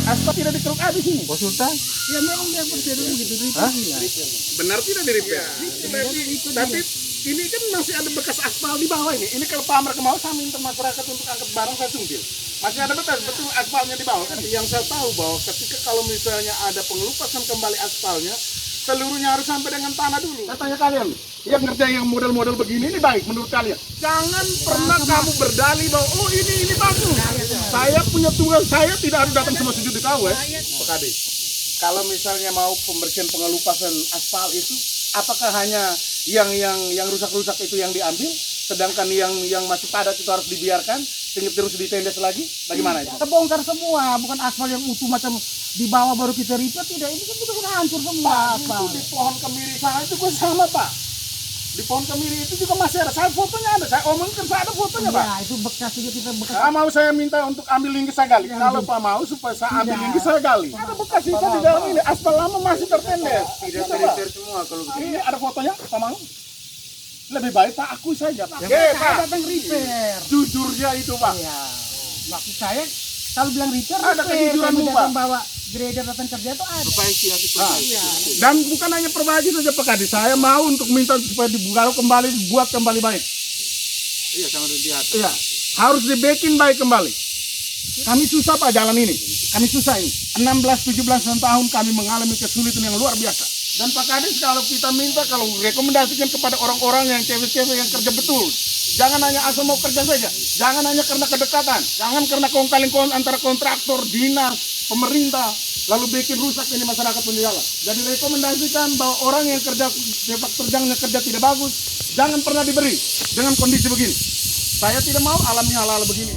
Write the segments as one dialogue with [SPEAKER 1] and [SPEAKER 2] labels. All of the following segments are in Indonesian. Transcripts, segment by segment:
[SPEAKER 1] Aspal tidak dikeruk habis ini.
[SPEAKER 2] Konsultan?
[SPEAKER 1] Ya memang dia prosedur begitu.
[SPEAKER 3] Benar tidak di repair? Tapi ini kan masih ada bekas aspal di bawah ini. Ini kalau Pak Amar mau saya minta masyarakat untuk angkat barang saya cungkil. Masih ada betul aspalnya di bawah kan? Yang saya tahu bahwa ketika kalau misalnya ada pengelupasan kembali aspalnya, seluruhnya harus sampai dengan tanah dulu. Saya tanya kalian, yang ngerjain yang model-model begini ini baik menurut kalian? Jangan pernah kamu berdalih bahwa oh ini bagus. Saya punya tugas, saya tidak harus datang semua sujud di kau Pak Kade. Kalau misalnya mau pembersihan pengelupasan aspal itu, apakah hanya yang rusak-rusak itu yang diambil, sedangkan yang masih padat itu harus dibiarkan, sehingga terus ditendes lagi? Bagaimana itu?
[SPEAKER 1] Kita bongkar semua, bukan aspal yang utuh macam di bawah baru kita repair, tidak. Ini kan sudah hancur semua aspal.
[SPEAKER 3] Itu di pohon kemiri sana itu gue sama Pak. Di pohon kemiri itu juga masih ada, saya fotonya ada, saya omongkan saya ada fotonya Pak.
[SPEAKER 1] Ya, itu bekas juga kita bekas.
[SPEAKER 3] Mau saya minta untuk ambil linggis saya gali. Kalau Pak mau supaya saya ambil linggis saya gali. Ada bekas itu di dalam ini, aspal lama masih tertendes. Tidak
[SPEAKER 2] Repair semua kalau
[SPEAKER 3] ini ada fotonya, Pak mau? Lebih baik Pak akui saja Pak.
[SPEAKER 1] Saya datang repair.
[SPEAKER 3] Jujurnya itu Pak.
[SPEAKER 1] Ya, maksud saya kalau bilang repair,
[SPEAKER 3] Ada kejujuran
[SPEAKER 1] kami
[SPEAKER 3] Pak.
[SPEAKER 1] datang bawa grader datang kerja itu ada.
[SPEAKER 2] perbaiki harus perbaiki.
[SPEAKER 3] Dan bukan hanya perbaiki saja Pak Kadi, saya mau untuk minta supaya dibuat kembali, buat kembali baik.
[SPEAKER 2] Iya, sangat lihat.
[SPEAKER 3] Iya, harus dibikin baik kembali. Kami susah Pak jalan ini, kami susah ini. 16-17 tahun kami mengalami kesulitan yang luar biasa. Dan Pak Kadis kalau kita minta, kalau rekomendasikan kepada orang-orang yang cewek-cewek yang kerja betul, jangan hanya asal mau kerja saja, jangan hanya karena kedekatan, jangan karena kong-kaling antara kontraktor, dinas, pemerintah, lalu bikin rusak ini masyarakat punya jalan. Jadi rekomendasikan bahwa orang yang kerja sepak terjangnya kerja tidak bagus, jangan pernah diberi dengan kondisi begini. Saya tidak mau alami hal-hal begini.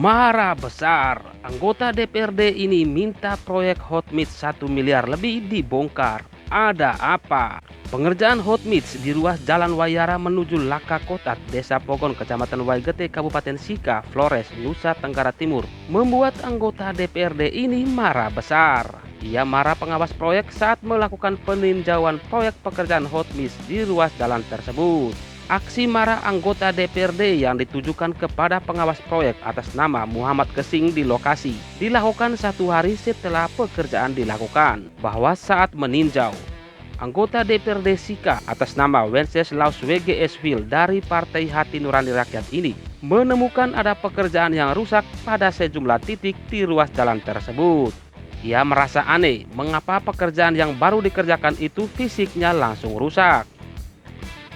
[SPEAKER 4] Marah besar, anggota DPRD ini minta proyek hot mix 1 miliar lebih dibongkar. Ada apa? Pengerjaan hot mix di ruas Jalan Wayara menuju Laka Kotak, Desa Pogon, Kecamatan Waigete, Kabupaten Sika, Flores, Nusa Tenggara Timur, membuat anggota DPRD ini marah besar. Ia marah pengawas proyek saat melakukan peninjauan proyek pekerjaan hot mix di ruas jalan tersebut. Aksi marah anggota DPRD yang ditujukan kepada pengawas proyek atas nama Muhammad Kesing di lokasi dilakukan 1 hari setelah pekerjaan dilakukan. Bahwa saat meninjau, anggota DPRD Sika atas nama Wenceslaus W.G.S. dari Partai Hati Nurani Rakyat ini menemukan ada pekerjaan yang rusak pada sejumlah titik di ruas jalan tersebut. Ia merasa aneh mengapa pekerjaan yang baru dikerjakan itu fisiknya langsung rusak.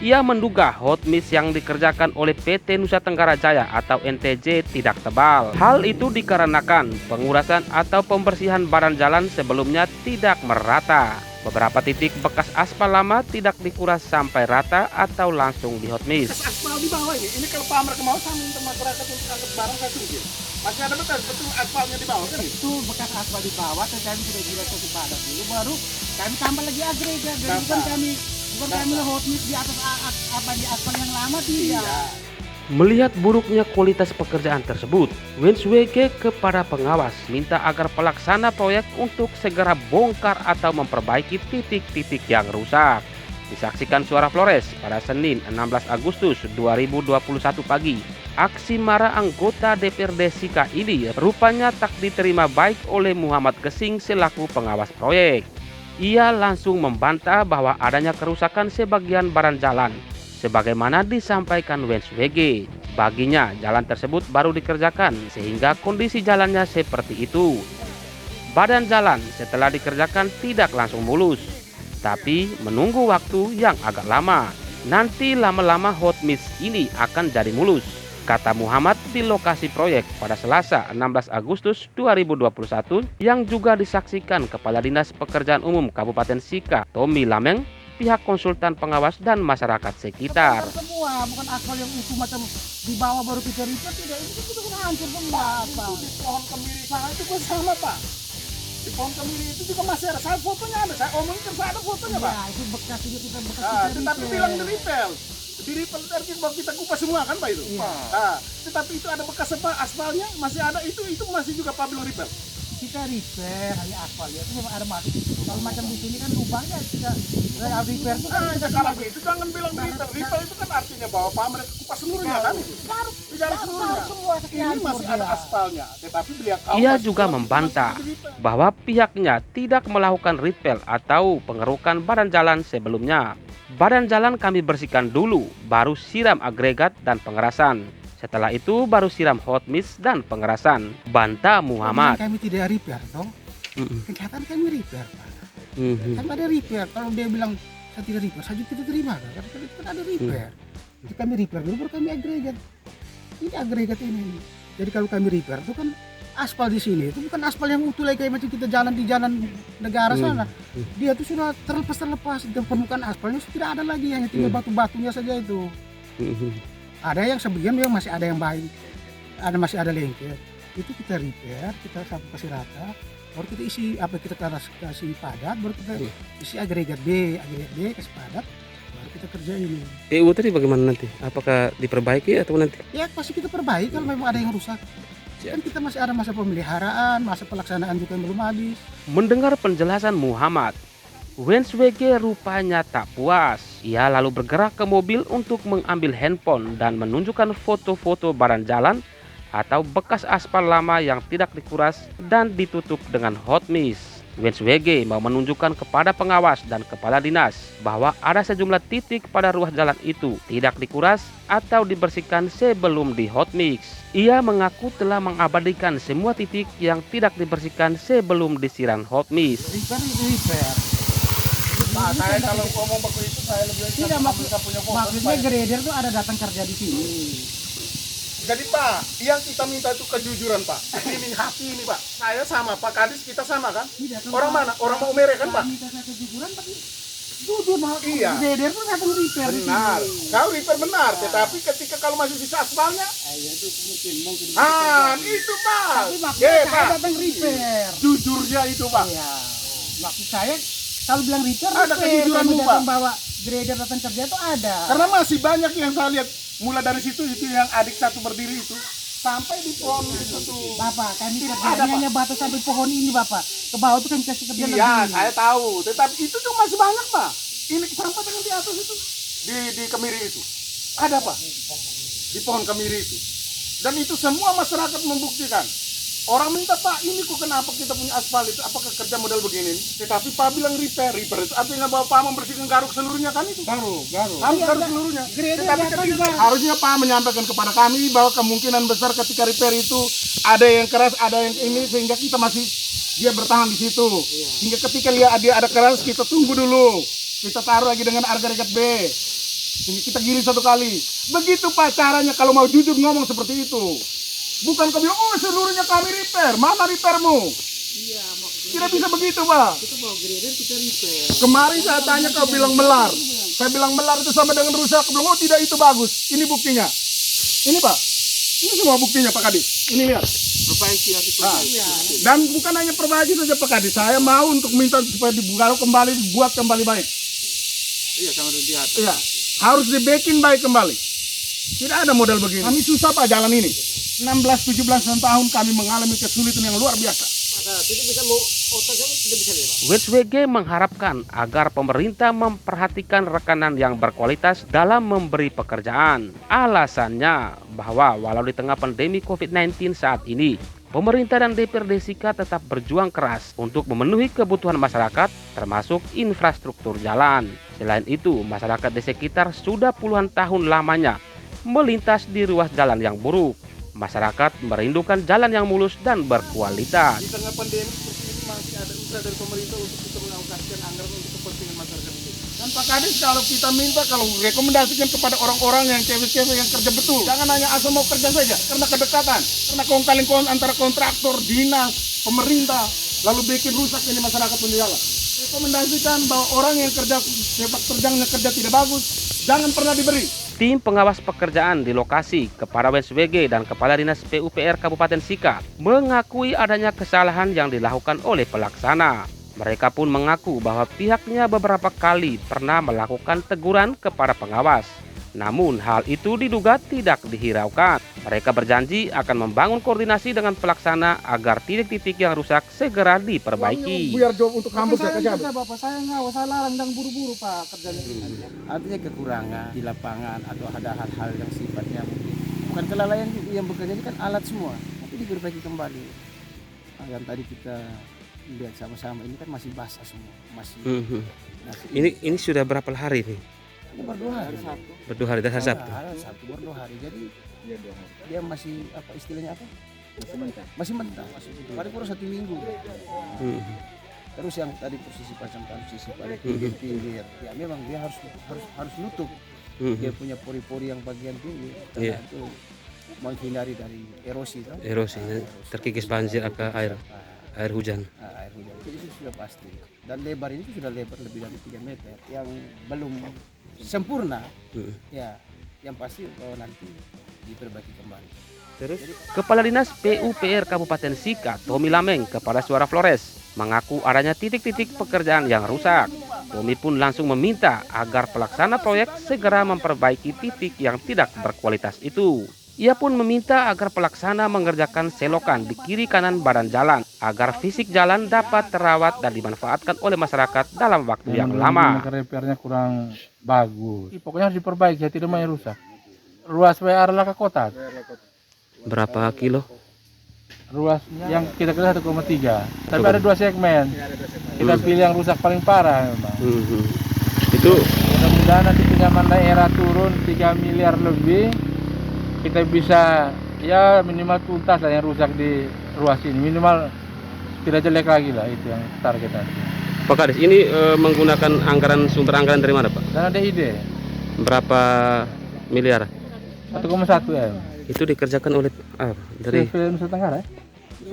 [SPEAKER 4] Ia menduga hot mix yang dikerjakan oleh PT Nusa Tenggara Jaya atau NTJ tidak tebal. Hal itu dikarenakan pengurasan atau pembersihan badan jalan sebelumnya tidak merata. Beberapa titik bekas aspal lama tidak dikuras sampai rata atau langsung di hot mix.
[SPEAKER 3] Aspal di bawah ini kalau Pak Amar mau saya minta masyarakat untuk angkat barang saya cungkil. Masih ada betul aspalnya di bawah kan?
[SPEAKER 1] Itu bekas aspal di bawah, kami sudah direktur padat dulu, baru kami tambah lagi agregat. Dan bukan kami hot mix di atas di aspal yang lama tidak.
[SPEAKER 4] Melihat buruknya kualitas pekerjaan tersebut, WG kepada pengawas minta agar pelaksana proyek untuk segera bongkar atau memperbaiki titik-titik yang rusak. Disaksikan Suara Flores pada Senin 16 Agustus 2021 pagi. Aksi marah anggota DPRD Sika ini rupanya tak diterima baik oleh Muhammad Kesing selaku pengawas proyek. Ia langsung membantah bahwa adanya kerusakan sebagian badan jalan, sebagaimana disampaikan WG. Baginya, jalan tersebut baru dikerjakan sehingga kondisi jalannya seperti itu. Badan jalan setelah dikerjakan tidak langsung mulus, tapi menunggu waktu yang agak lama. Nanti lama-lama hot mix ini akan jadi mulus, kata Muhammad di lokasi proyek pada Selasa 16 Agustus 2021 yang juga disaksikan Kepala Dinas Pekerjaan Umum Kabupaten Sika, Tommy Lameng, pihak konsultan pengawas dan masyarakat sekitar.
[SPEAKER 1] Semua bukan aspal yang utuh macam di bawah baru kita repair, tidak. Ini kan sudah hancur semua aspal.
[SPEAKER 3] Di pohon kemiri sana itu gue sama Pak. Di pohon kemiri itu juga masih ada, saya fotonya ada, saya omongkan saya ada fotonya Pak.
[SPEAKER 1] Ya, itu bekas juga kita bekas
[SPEAKER 3] Tetapi bilang di repair. Di repair bahwa kita kupas semua kan Pak itu.
[SPEAKER 1] Iya.
[SPEAKER 3] Tetapi itu ada bekas aspalnya masih ada, itu masih juga Pak bilang repair.
[SPEAKER 1] kita repair hanya aspal ya, itu memang ada masuk. Kalau macam di sini kan lubangnya kita repair itu kan kita
[SPEAKER 3] Sekarang itu jangan bilang repair. Repair itu kan artinya bahwa pamrek kupas seluruhnya kan itu. Tidak seluruhnya.
[SPEAKER 1] semua
[SPEAKER 3] Ini
[SPEAKER 1] sekian
[SPEAKER 3] masih ada aspalnya, tetapi beliau
[SPEAKER 4] Ia juga membantah bahwa pihaknya tidak melakukan repair atau pengerukan badan jalan sebelumnya. Badan jalan kami bersihkan dulu, baru siram agregat dan pengerasan. Setelah itu baru siram hot mix dan pengerasan, bantah Muhammad.
[SPEAKER 1] Kami tidak repair toh. Kelihatan kami repair Pak. Kan ada repair. Kalau dia bilang saya tidak repair, saya juga tidak terima kan. Karena itu kan ada repair. Jadi kami repair dulu baru kami agregat. Ini agregat ini. Jadi kalau kami repair itu kan aspal di sini itu bukan aspal yang utuh lagi kayak macam kita jalan di jalan negara sana. Dia tuh sudah terlepas dan permukaan aspalnya sudah tidak ada lagi, hanya tinggal batu-batunya saja itu. Ada yang sebagian yang masih ada yang baik, masih ada lengket. Itu kita repair, kita sapu kasih rata, baru kita isi apa kita kasih padat, baru kita isi agregat B kasih padat, baru kita kerjain.
[SPEAKER 4] PU tadi bagaimana nanti? Apakah diperbaiki atau nanti?
[SPEAKER 1] Ya pasti kita perbaiki kalau memang ada yang rusak. Kan kita masih ada masa pemeliharaan, masa pelaksanaan juga yang belum habis.
[SPEAKER 4] Mendengar penjelasan Muhammad, Wens WG rupanya tak puas. Ia lalu bergerak ke mobil untuk mengambil handphone dan menunjukkan foto-foto badan jalan atau bekas aspal lama yang tidak dikuras dan ditutup dengan hot mix. Wens WG mau menunjukkan kepada pengawas dan kepala dinas bahwa ada sejumlah titik pada ruas jalan itu tidak dikuras atau dibersihkan sebelum di hot mix. Ia mengaku telah mengabadikan semua titik yang tidak dibersihkan sebelum disiram hot mix.
[SPEAKER 1] Repair.
[SPEAKER 3] Nah, saya kalau ngomong begitu saya lebih
[SPEAKER 1] Tidak maksudnya grader tuh ada datang kerja di sini.
[SPEAKER 3] Jadi Pak, yang kita minta itu kejujuran Pak. Ini hati ini Pak. Saya sama Pak Kadis, kita sama kan?
[SPEAKER 1] Tidak,
[SPEAKER 3] Orang mana? Orang mau merek kan Pak?
[SPEAKER 1] Minta saya kejujuran tapi jujur mau
[SPEAKER 3] Iya.
[SPEAKER 1] grader tuh datang repair.
[SPEAKER 3] Benar. Kau repair benar. Tetapi ketika kalau masih sisa aspalnya,
[SPEAKER 1] Itu mungkin.
[SPEAKER 3] itu Pak.
[SPEAKER 1] Tapi maksudnya saya
[SPEAKER 3] Pak.
[SPEAKER 1] datang repair.
[SPEAKER 3] Jujurnya itu Pak.
[SPEAKER 1] Iya. Maksud saya kalau bilang repair,
[SPEAKER 3] Ada kejujuranmu,
[SPEAKER 1] Pak.
[SPEAKER 3] Pak.
[SPEAKER 1] Bahwa grader datang kerja itu ada.
[SPEAKER 3] Karena masih banyak yang saya lihat. Mulai dari situ itu yang adik satu berdiri itu sampai di pohon itu tuh.
[SPEAKER 1] Bapak, kami
[SPEAKER 3] Tidak
[SPEAKER 1] kerjanya
[SPEAKER 3] ada, Pak.
[SPEAKER 1] hanya batas sampai pohon ini Bapak. Ke bawah tuh kami kasih kerja
[SPEAKER 3] Iya,
[SPEAKER 1] lebih.
[SPEAKER 3] saya tahu. Tetapi itu tuh masih banyak Pak. Ini sampai dengan di atas itu di kemiri itu ada Pak. Di pohon kemiri itu. Dan itu semua masyarakat membuktikan. Orang minta Pak, ini kok kenapa kita punya aspal itu? Apakah kerja model begini? Tetapi Pak bilang repair itu artinya bahwa Pak membersihkan garuk seluruhnya kan itu? Harus garuk seluruhnya. Tetapi ketika, harusnya Pak menyampaikan kepada kami bahwa kemungkinan besar ketika repair itu ada yang keras, ada yang ini sehingga kita masih dia bertahan di situ. Hingga ketika lihat dia ada keras kita tunggu dulu. Kita taruh lagi dengan agregat B. Hingga kita giring satu kali. Begitu Pak caranya kalau mau jujur ngomong seperti itu. Bukan kau bilang, oh seluruhnya kami repair, mana repairmu?
[SPEAKER 1] Iya,
[SPEAKER 3] Tidak bisa begitu Pak.
[SPEAKER 1] kita bawa grader kita repair.
[SPEAKER 3] Kemarin saya tanya kau bilang melar. Saya bilang melar itu sama dengan rusak. Kau bilang, oh tidak itu bagus. Ini buktinya. Ini Pak. Ini semua buktinya Pak Kadis. Ini lihat.
[SPEAKER 2] Perbaiki hati
[SPEAKER 1] Iya.
[SPEAKER 3] Dan bukan hanya perbaiki saja Pak Kadis. Saya mau untuk minta supaya dibuka kembali, dibuat kembali baik.
[SPEAKER 2] Iya sama lihat.
[SPEAKER 3] Iya. Harus dibikin baik kembali. Tidak ada model begini. Kami susah Pak jalan ini. 16-17 tahun kami mengalami kesulitan yang luar biasa.
[SPEAKER 4] Wens WG mengharapkan agar pemerintah memperhatikan rekanan yang berkualitas dalam memberi pekerjaan. Alasannya bahwa walau di tengah pandemi COVID-19 saat ini, pemerintah dan DPRD Sika tetap berjuang keras untuk memenuhi kebutuhan masyarakat termasuk infrastruktur jalan. Selain itu, masyarakat di sekitar sudah puluhan tahun lamanya melintas di ruas jalan yang buruk. Masyarakat merindukan jalan yang mulus dan berkualitas.
[SPEAKER 3] Di tengah pandemi seperti ini masih ada usaha dari pemerintah untuk kita mengalokasikan anggaran untuk kepentingan masyarakat itu. Dan Pak Kadis kalau kita minta, kalau rekomendasikan kepada orang-orang yang cewek-cewek yang kerja betul, jangan hanya asal mau kerja saja, karena kedekatan, karena kong-kaling antara kontraktor, dinas, pemerintah, lalu bikin rusak ini masyarakat penjala. Rekomendasikan bahwa orang yang kerja sepak terjangnya kerja tidak bagus, jangan pernah diberi.
[SPEAKER 4] Tim pengawas pekerjaan di lokasi, Kepala Wens WG dan Kepala Dinas PUPR Kabupaten Sika mengakui adanya kesalahan yang dilakukan oleh pelaksana. Mereka pun mengaku bahwa pihaknya beberapa kali pernah melakukan teguran kepada pengawas. Namun hal itu diduga tidak dihiraukan. Mereka berjanji akan membangun koordinasi dengan pelaksana agar titik-titik yang rusak segera diperbaiki.
[SPEAKER 3] Biar jauh untuk hambur
[SPEAKER 1] Saya
[SPEAKER 3] saja.
[SPEAKER 1] kata Bapak, saya ngawas, saya larang dan buru-buru Pak kerjanya. Artinya kekurangan di lapangan atau ada hal-hal yang sifatnya mungkin bukan kelalaian yang bekerja ini kan alat semua, tapi diperbaiki kembali. Yang tadi kita lihat sama-sama ini kan masih basah semua, masih.
[SPEAKER 4] Ini sudah berapa hari nih?
[SPEAKER 1] Ini baru 2 hari.
[SPEAKER 4] Berdua hari dari Sabtu.
[SPEAKER 1] Hari Sabtu baru 2 hari. Jadi dia masih apa istilahnya apa? Masih mentah. Paling kurang 1 minggu. Terus yang tadi posisi posisi pada pinggir-pinggir, ya memang dia harus nutup. Dia punya pori-pori yang bagian pinggir, karena itu menghindari dari erosi kan?
[SPEAKER 4] Erosi, terkikis banjir atau air hujan.
[SPEAKER 1] Air hujan itu sudah pasti. Dan lebar ini sudah lebar lebih dari 3 meter, yang belum sempurna. Ya, yang pasti nanti diperbaiki kembali.
[SPEAKER 4] Terus Kepala Dinas PUPR Kabupaten Sika, Tommy Lameng, kepada Suara Flores, mengaku adanya titik-titik pekerjaan yang rusak. Tommy pun langsung meminta agar pelaksana proyek segera memperbaiki titik yang tidak berkualitas itu. Ia pun meminta agar pelaksana mengerjakan selokan di kiri kanan badan jalan agar fisik jalan dapat terawat dan dimanfaatkan oleh masyarakat dalam waktu yang lama.
[SPEAKER 5] Repairnya kurang bagus. Pokoknya harus diperbaiki, tidak mau yang rusak. Ruas WR ke kota.
[SPEAKER 4] Berapa kilo?
[SPEAKER 5] Ruas yang kita kira 1,3. Tapi ada 2 segmen. Kita pilih yang rusak paling parah memang.
[SPEAKER 4] Itu
[SPEAKER 5] Mudah-mudahan nanti pinjaman daerah turun 3 miliar lebih. Kita bisa ya minimal tuntas lah yang rusak di ruas ini. Minimal tidak jelek lagi lah, itu yang target nanti.
[SPEAKER 4] Pak Kades, ini menggunakan sumber anggaran dari mana Pak?
[SPEAKER 5] Dan ada ide
[SPEAKER 4] Berapa miliar?
[SPEAKER 5] 1,1 M.
[SPEAKER 4] Itu dikerjakan oleh dari
[SPEAKER 5] Nusa Tenggara ya?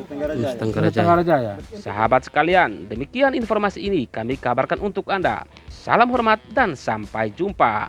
[SPEAKER 4] Nusa
[SPEAKER 5] Tenggara Jaya.
[SPEAKER 4] Sahabat sekalian, demikian informasi ini kami kabarkan untuk Anda. Salam hormat dan sampai jumpa.